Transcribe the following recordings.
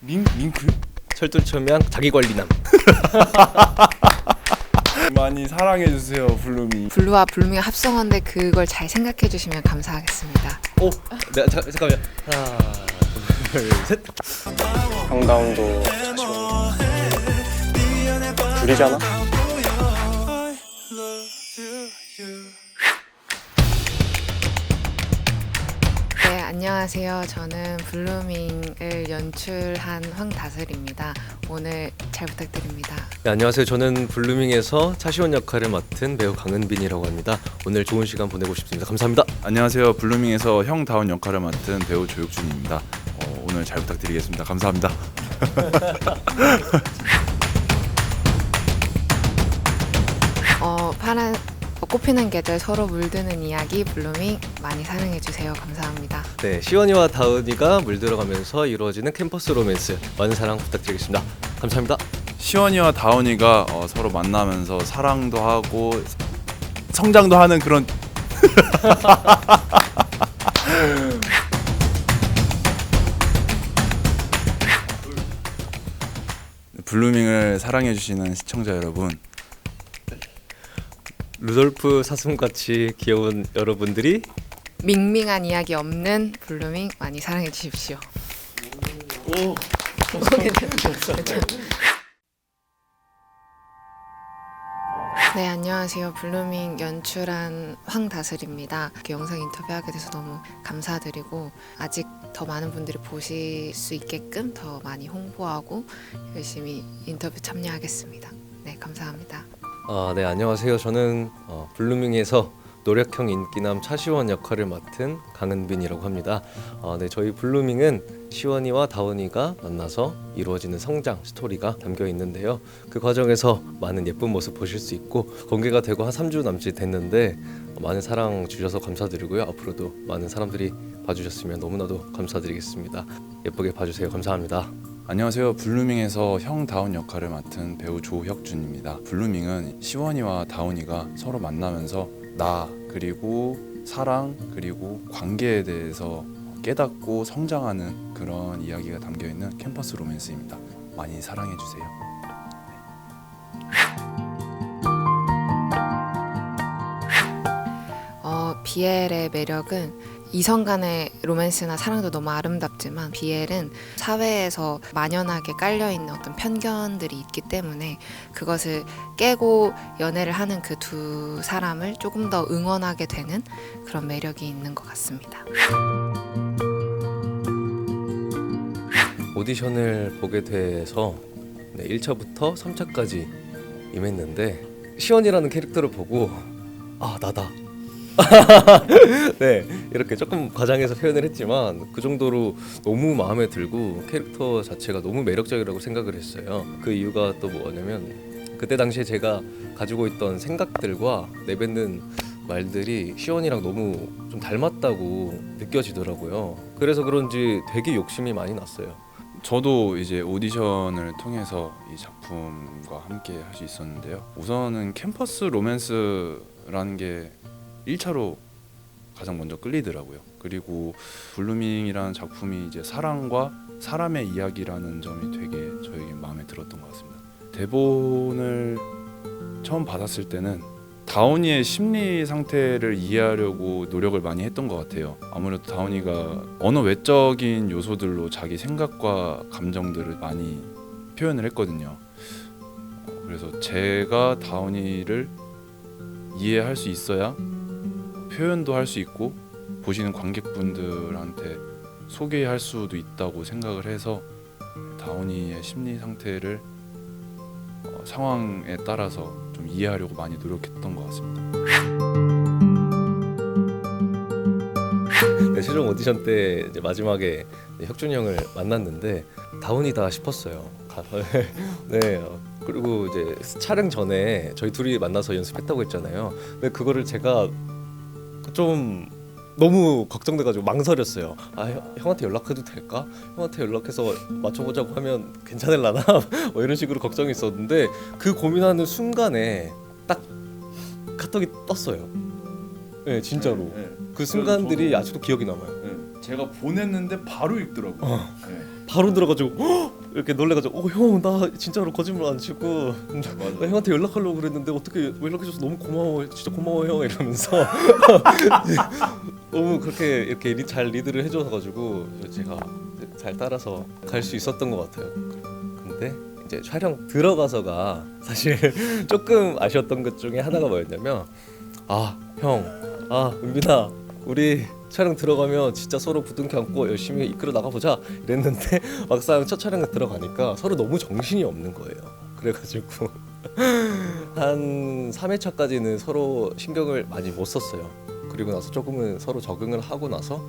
밍크? 철두철미한 자기관리남. 많이 사랑해주세요 블루밍. 블루와 블루밍의 합성어인데 그걸 잘 생각해 주시면 감사하겠습니다. 오, 네, 잠깐만요. 하나, 둘, 셋. 황다운도 둘이잖아? 네, 안녕하세요. 저는 블루밍을 연출한 황다슬입니다. 오늘 잘 부탁드립니다. 네, 안녕하세요. 저는 블루밍에서 차시원 역할을 맡은 배우 강은빈이라고 합니다. 오늘 좋은 시간 보내고 싶습니다. 감사합니다. 안녕하세요. 블루밍에서 형다운 역할을 맡은 배우 조혁준입니다. 오늘 잘 부탁드리겠습니다. 감사합니다. 파란 꽃피는 계절 서로 물드는 이야기 블루밍 많이 사랑해 주세요. 감사합니다. 네, 시원이와 다은이가 물들어가면서 이루어지는 캠퍼스 로맨스 많은 사랑 부탁드리겠습니다. 감사합니다. 시원이와 다운이가 서로 만나면서 사랑도 하고 성장도 하는 그런 블루밍을 사랑해주시는 시청자 여러분, 루돌프 사슴같이 귀여운 여러분들이 밍밍한 이야기 없는 블루밍 많이 사랑해 주십시오. 네, 안녕하세요. 블루밍 연출한 황다슬입니다. 이렇게 영상 인터뷰하게 돼서 너무 감사드리고 아직 더 많은 분들이 보실 수 있게끔 더 많이 홍보하고 열심히 인터뷰 참여하겠습니다. 네, 감사합니다. 네, 안녕하세요. 저는 블루밍에서 노력형 인기남 차시원 역할을 맡은 강은빈이라고 합니다. 네, 저희 블루밍은 시원이와 다운이가 만나서 이루어지는 성장 스토리가 담겨 있는데요. 그 과정에서 많은 예쁜 모습 보실 수 있고 공개가 되고 한 3주 남짓 됐는데 많은 사랑 주셔서 감사드리고요. 앞으로도 많은 사람들이 봐주셨으면 너무나도 감사드리겠습니다. 예쁘게 봐주세요. 감사합니다. 안녕하세요. 블루밍에서 형다운 역할을 맡은 배우 조혁준입니다. 블루밍은 시원이와 다운이가 서로 만나면서 나 그리고 사랑 그리고 관계에 대해서 깨닫고 성장하는 그런 이야기가 담겨있는 캠퍼스 로맨스입니다. 많이 사랑해주세요. BL의 매력은 이성 간의 로맨스나 사랑도 너무 아름답지만 BL은 사회에서 만연하게 깔려있는 어떤 편견들이 있기 때문에 그것을 깨고 연애를 하는 그 두 사람을 조금 더 응원하게 되는 그런 매력이 있는 것 같습니다. 오디션을 보게 돼서 1차부터 3차까지 임했는데 시원이라는 캐릭터를 보고 나다. 네, 이렇게 조금 과장해서 표현을 했지만 그 정도로 너무 마음에 들고 캐릭터 자체가 너무 매력적이라고 생각을 했어요. 그 이유가 또 뭐냐면 그때 당시에 제가 가지고 있던 생각들과 내뱉는 말들이 시원이랑 너무 좀 닮았다고 느껴지더라고요. 그래서 그런지 되게 욕심이 많이 났어요. 저도 이제 오디션을 통해서 이 작품과 함께 할 수 있었는데요. 우선은 캠퍼스 로맨스라는 게 1차로 가장 먼저 끌리더라고요. 그리고 블루밍이라는 작품이 이제 사랑과 사람의 이야기라는 점이 되게 저에게 마음에 들었던 것 같습니다. 대본을 처음 받았을 때는 다운이의 심리 상태를 이해하려고 노력을 많이 했던 것 같아요. 아무래도 다운이가 언어 외적인 요소들로 자기 생각과 감정들을 많이 표현을 했거든요. 그래서 제가 다운이를 이해할 수 있어야 표현도 할 수 있고 보시는 관객분들한테 소개할 수도 있다고 생각을 해서 다운이의 심리 상태를 상황에 따라서 좀 이해하려고 많이 노력했던 것 같습니다. 네, 최종 오디션 때 이제 마지막에 혁준이 형을 만났는데 다운이다 싶었어요. 네, 그리고 이제 촬영 전에 저희 둘이 만나서 연습했다고 했잖아요. 근데 그거를 제가 좀 너무 걱정돼가지고 망설였어요. 형한테 연락해도 될까? 형한테 연락해서 맞춰보자고 하면 괜찮을라나? 뭐 이런 식으로 걱정이 있었는데 그 고민하는 순간에 딱 카톡이 떴어요. 네, 진짜로. 그 순간들이 아직도 기억이 남아요. 제가 보냈는데 바로 읽더라고요. 바로 들어가지고 이렇게 놀래가지고 형 나 진짜로 거짓말 안 치고 나 형한테 연락하려고 그랬는데 어떻게 연락해줘서 너무 고마워 진짜 고마워 형 이러면서 너무 그렇게 이렇게 잘 리드를 해줘서 가지고 제가 잘 따라서 갈 수 있었던 것 같아요. 근데 이제 촬영 들어가서가 사실 조금 아쉬웠던 것 중에 하나가 뭐였냐면 은빈아 우리 촬영 들어가면 진짜 서로 부둥켜 안고 열심히 이끌어 나가보자 이랬는데 막상 첫 촬영에 들어가니까 서로 너무 정신이 없는 거예요. 그래가지고 한 3회차까지는 서로 신경을 많이 못 썼어요. 그리고 나서 조금은 서로 적응을 하고 나서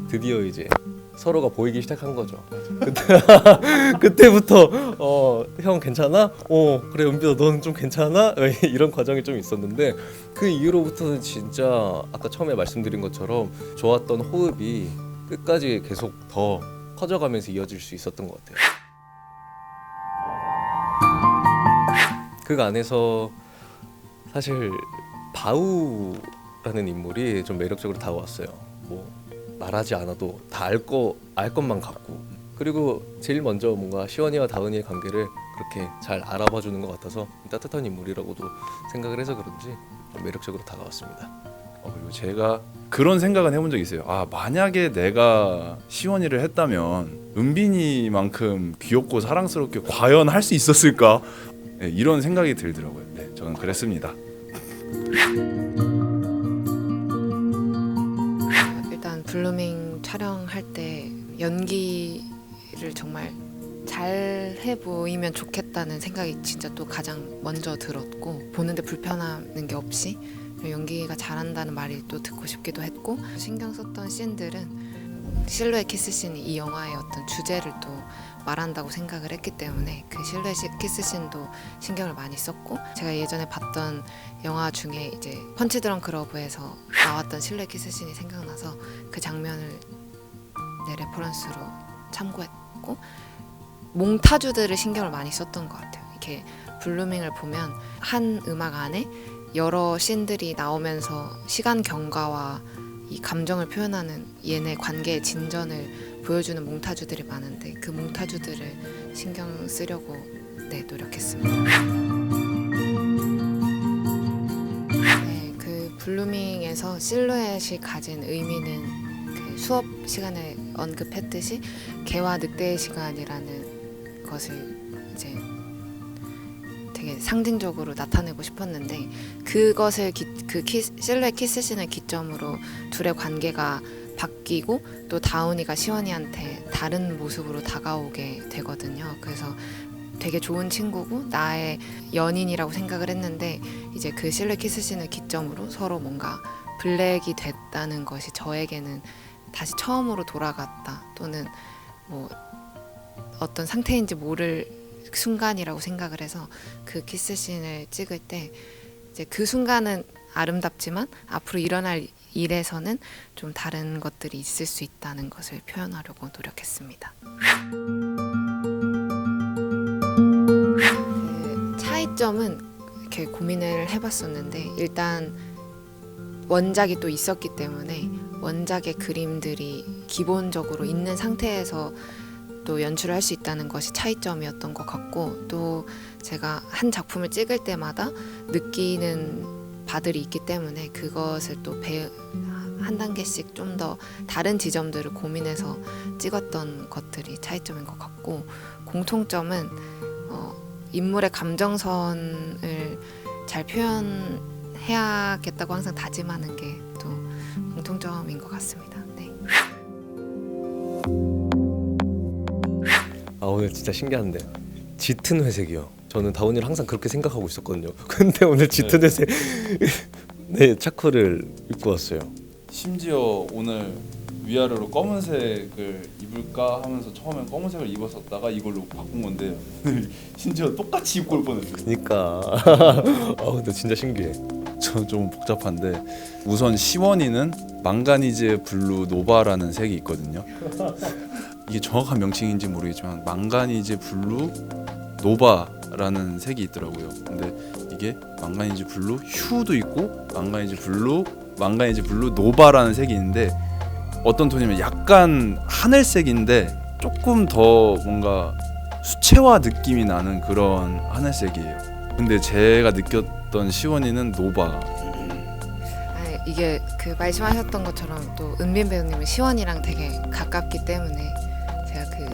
드디어 이제 서로가 보이기 시작한 거죠. 그때부터 형 괜찮아? 그래 은비야 너는 좀 괜찮아? 이런 과정이 좀 있었는데 그 이후로부터는 진짜 아까 처음에 말씀드린 것처럼 좋았던 호흡이 끝까지 계속 더 커져가면서 이어질 수 있었던 것 같아요. 그 안에서 사실 바우라는 인물이 좀 매력적으로 다가왔어요. 뭐 말하지 않아도 다 알 것만 같고 그리고 제일 먼저 뭔가 시원이와 다은이의 관계를 그렇게 잘 알아봐 주는 것 같아서 따뜻한 인물이라고도 생각을 해서 그런지 좀 매력적으로 다가왔습니다. 그리고 제가 그런 생각은 해본 적이 있어요. 만약에 내가 시원이를 했다면 은빈이만큼 귀엽고 사랑스럽게 과연 할 수 있었을까? 네, 이런 생각이 들더라고요. 네, 저는 그랬습니다. 일단 블루밍 촬영할 때 연기를 정말 잘 해 보이면 좋겠다는 생각이 진짜 또 가장 먼저 들었고 보는데 불편한 게 없이 연기가 잘한다는 말이 또 듣고 싶기도 했고 신경 썼던 씬들은 실루엣 키스 씬이 이 영화의 어떤 주제를 또 말한다고 생각을 했기 때문에 그 실루엣 키스 씬도 신경을 많이 썼고 제가 예전에 봤던 영화 중에 이제 펀치 드렁크 러브에서 나왔던 실루엣 키스 씬이 생각나서 그 장면을 레퍼런스로 참고했고 몽타주들을 신경을 많이 썼던 것 같아요. 이렇게 블루밍을 보면 한 음악 안에 여러 씬들이 나오면서 시간 경과와 이 감정을 표현하는 얘네 관계의 진전을 보여주는 몽타주들이 많은데 그 몽타주들을 신경 쓰려고 노력했습니다. 그 블루밍에서 실루엣이 가진 의미는 그 수업 시간에 언급했듯이 개와 늑대의 시간이라는 것을 이제 되게 상징적으로 나타내고 싶었는데 그것을 실루엣 키스씬을 기점으로 둘의 관계가 바뀌고 또 다운이가 시원이한테 다른 모습으로 다가오게 되거든요. 그래서 되게 좋은 친구고 나의 연인이라고 생각을 했는데 이제 그 실루엣 키스씬을 기점으로 서로 뭔가 블랙이 됐다는 것이 저에게는 다시 처음으로 돌아갔다 또는 뭐 어떤 상태인지 모를 순간이라고 생각을 해서 그 키스씬을 찍을 때 이제 그 순간은 아름답지만 앞으로 일어날 일에서는 좀 다른 것들이 있을 수 있다는 것을 표현하려고 노력했습니다. 그 차이점은 이렇게 고민을 해봤었는데 일단 원작이 또 있었기 때문에 원작의 그림들이 기본적으로 있는 상태에서 또 연출을 할 수 있다는 것이 차이점이었던 것 같고 또 제가 한 작품을 찍을 때마다 느끼는 바들이 있기 때문에 그것을 또 한 단계씩 좀 더 다른 지점들을 고민해서 찍었던 것들이 차이점인 것 같고 공통점은 인물의 감정선을 잘 표현해야겠다고 항상 다짐하는 게 또 공통점인 것 같습니다. 네. 오늘 진짜 신기한데 짙은 회색이요. 저는 다운이를 항상 그렇게 생각하고 있었거든요. 근데 오늘 짙은 회색 차크를 입고 왔어요. 심지어 오늘 위아래로 검은색을 입을까 하면서 처음엔 검은색을 입었었다가 이걸로 바꾼 건데 심지어 똑같이 입고 올 뻔했어요. 그러니까 근데 진짜 신기해. 저 좀 복잡한데 우선 시원이는 망가니즈 블루 노바라는 색이 있거든요. 이게 정확한 명칭인지 모르겠지만 망가니즈 블루 노바라는 색이 있더라고요. 근데 이게 망가니즈 블루 휴도 있고 망가니즈 블루 노바라는 색이 있는데 어떤 톤이면 약간 하늘색인데 조금 더 뭔가 수채화 느낌이 나는 그런 하늘색이에요. 근데 제가 느꼈던 시원이는 노바. 아니, 이게 그 말씀하셨던 것처럼 또 은빈 배우님은 시원이랑 되게 가깝기 때문에 제가 그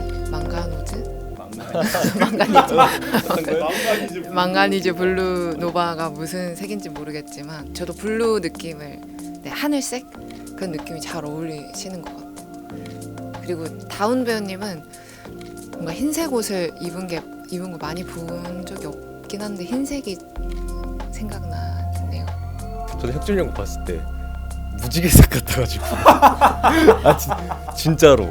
망가니즈 블루 노바가 무슨 색인지 모르겠지만 저도 블루 느낌을 네, 하늘색 그런 느낌이 잘 어울리시는 것 같아요. 그리고 다운 배우님은 뭔가 흰색 옷을 입은 거 많이 본 적이 없긴 한데 흰색이 생각나네요. 저도 혁준이 형 봤을 때 무지개색 같아가지고 진짜로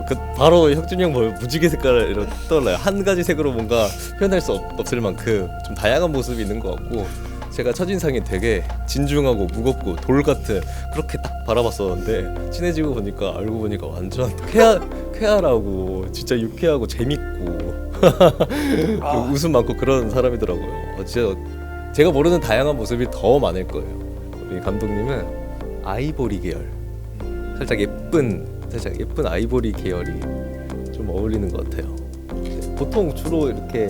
그 바로 혁준이 형 보면 무지개 색깔을 떠올라요. 한 가지 색으로 뭔가 표현할 수 없을 만큼 좀 다양한 모습이 있는 것 같고 제가 첫인상이 되게 진중하고 무겁고 돌 같은 그렇게 딱 바라봤었는데 친해지고 보니까 알고 보니까 완전 쾌활하고 진짜 유쾌하고 재밌고 웃음 많고 그런 사람이더라고요. 진짜 제가 모르는 다양한 모습이 더 많을 거예요. 우리 감독님은 아이보리 계열 살짝 예쁜 아이보리 계열이 좀 어울리는 것 같아요. 보통 주로 이렇게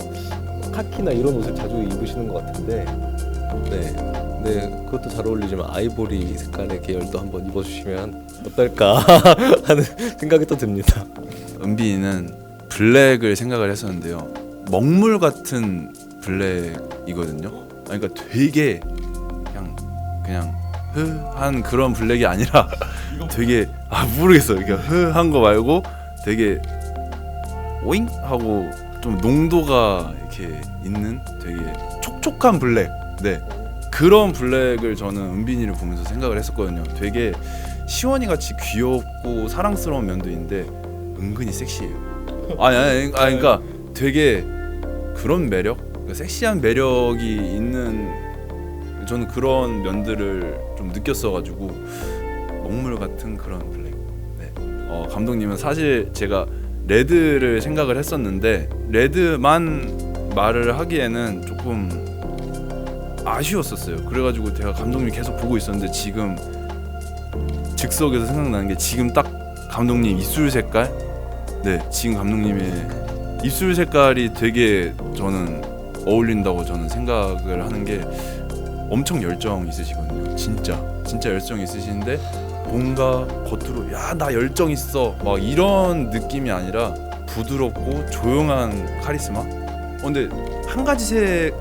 카키나 이런 옷을 자주 입으시는 것 같은데 네, 그것도 잘 어울리지만 아이보리 색깔의 계열도 한번 입어주시면 어떨까 하는 생각이 또 듭니다. 은빈이는 블랙을 생각을 했었는데요. 먹물 같은 블랙이거든요. 그러니까 되게 그냥 흐한 그런 블랙이 아니라 되게 모르겠어요. 그러니까 흐한 거 말고 되게 오잉 하고 좀 농도가 이렇게 있는 되게 촉촉한 블랙. 네, 그런 블랙을 저는 은빈이를 보면서 생각을 했었거든요. 되게 시원이 같이 귀엽고 사랑스러운 면도 있는데 은근히 섹시해요. 그러니까 되게 그런 매력, 그러니까 섹시한 매력이 있는 저는 그런 면들을 좀 느꼈어가지고 먹물 같은 그런 블랙. 네. 감독님은 사실 제가 레드를 생각을 했었는데 레드만 말을 하기에는 조금 아쉬웠었어요. 그래가지고 제가 감독님 계속 보고 있었는데 지금 즉석에서 생각나는 게 지금 딱 감독님 입술 색깔, 네, 지금 감독님의 입술 색깔이 되게 저는 어울린다고 저는 생각을 하는 게 엄청 열정 있으시거든요. 진짜 열정 있으신데 뭔가 겉으로 야 나 열정 있어 막 이런 느낌이 아니라 부드럽고 조용한 카리스마. 근데 한 가지 색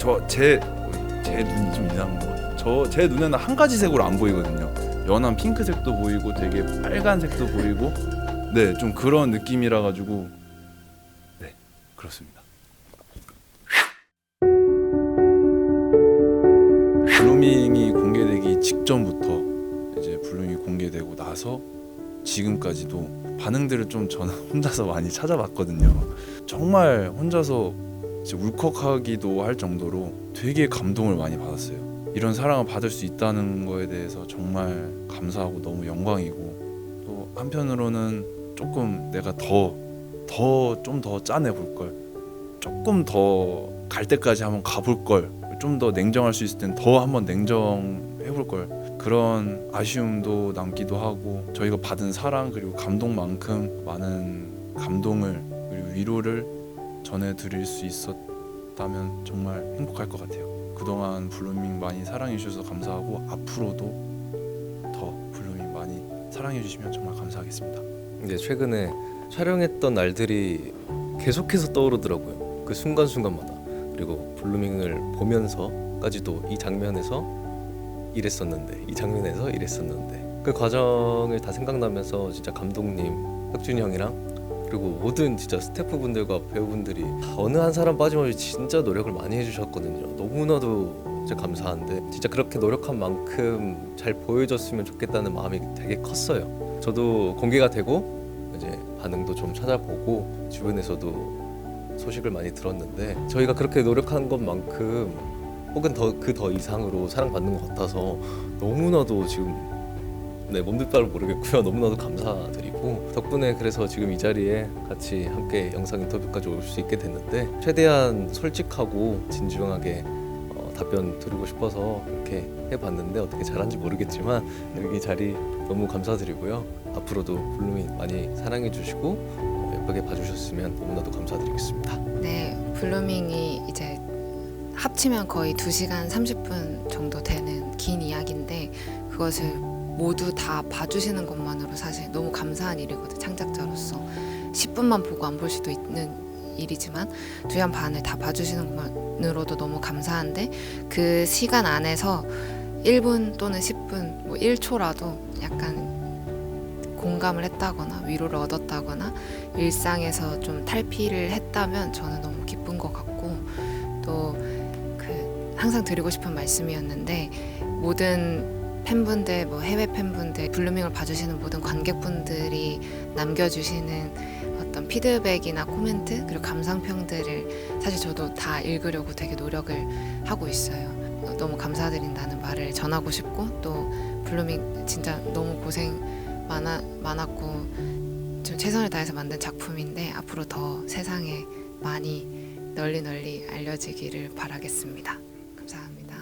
제 눈이 좀 이상한 것 같아요. 제 눈에는 한 가지 색으로 안 보이거든요. 연한 핑크색도 보이고 되게 빨간색도 보이고 네, 좀 그런 느낌이라 가지고 네, 그렇습니다. 블루밍이 공개되기 직전부터 이제 블루밍이 공개되고 나서 지금까지도 반응들을 좀 저는 혼자서 많이 찾아봤거든요. 정말 혼자서 이제 울컥하기도 할 정도로 되게 감동을 많이 받았어요. 이런 사랑을 받을 수 있다는 거에 대해서 정말 감사하고 너무 영광이고 또 한편으로는 조금 내가 좀 더 짜내 볼 걸, 조금 더 갈 때까지 한번 가볼 걸, 좀 더 냉정할 수 있을 땐 더 한번 냉정해 볼 걸, 그런 아쉬움도 남기도 하고 저희가 받은 사랑 그리고 감동만큼 많은 감동을 그리고 위로를 전해드릴 수 있었다면 정말 행복할 것 같아요. 그동안 블루밍 많이 사랑해 주셔서 감사하고 앞으로도 더 블루밍 많이 사랑해 주시면 정말 감사하겠습니다. 이제 최근에 촬영했던 날들이 계속해서 떠오르더라고요. 그 순간순간마다. 그리고 블루밍을 보면서까지도 이 장면에서 이랬었는데 이 장면에서 이랬었는데 그 과정을 다 생각나면서 진짜 감독님, 혁준이 형이랑 그리고 모든 진짜 스태프분들과 배우분들이 어느 한 사람 빠짐없이 진짜 노력을 많이 해주셨거든요. 너무나도 진짜 감사한데 진짜 그렇게 노력한 만큼 잘 보여줬으면 좋겠다는 마음이 되게 컸어요. 저도 공개가 되고 이제 반응도 좀 찾아보고 주변에서도 소식을 많이 들었는데 저희가 그렇게 노력한 것만큼 혹은 더 이상으로 사랑받는 것 같아서 너무나도 지금 몸둘 바를 모르겠고요. 너무나도 감사드리고 덕분에 그래서 지금 이 자리에 같이 함께 영상 인터뷰까지 올 수 있게 됐는데 최대한 솔직하고 진중하게 답변 드리고 싶어서 이렇게 해봤는데 어떻게 잘한지 모르겠지만 여기 자리 너무 감사드리고요. 앞으로도 블루밍 많이 사랑해 주시고 예쁘게 봐주셨으면 너무나도 감사드리겠습니다. 네, 블루밍이 이제 합치면 거의 2시간 30분 정도 되는 긴 이야기인데 그것을 모두 다 봐주시는 것만으로 사실 너무 감사한 일이거든. 창작자로서 10분만 보고 안 볼 수도 있는 일이지만 2시간 반을 다 봐주시는 것만으로도 너무 감사한데 그 시간 안에서 1분 또는 10분 뭐 1초라도 약간 공감을 했다거나 위로를 얻었다거나 일상에서 좀 탈피를 했다면 저는 너무 기쁜 것 같고 또 항상 드리고 싶은 말씀이었는데 모든 팬분들, 뭐 해외 팬분들, 블루밍을 봐주시는 모든 관객분들이 남겨주시는 어떤 피드백이나 코멘트 그리고 감상평들을 사실 저도 다 읽으려고 되게 노력을 하고 있어요. 너무 감사드린다는 말을 전하고 싶고 또 블루밍 진짜 너무 고생 많았고 좀 최선을 다해서 만든 작품인데 앞으로 더 세상에 많이 널리 알려지기를 바라겠습니다. 감사합니다.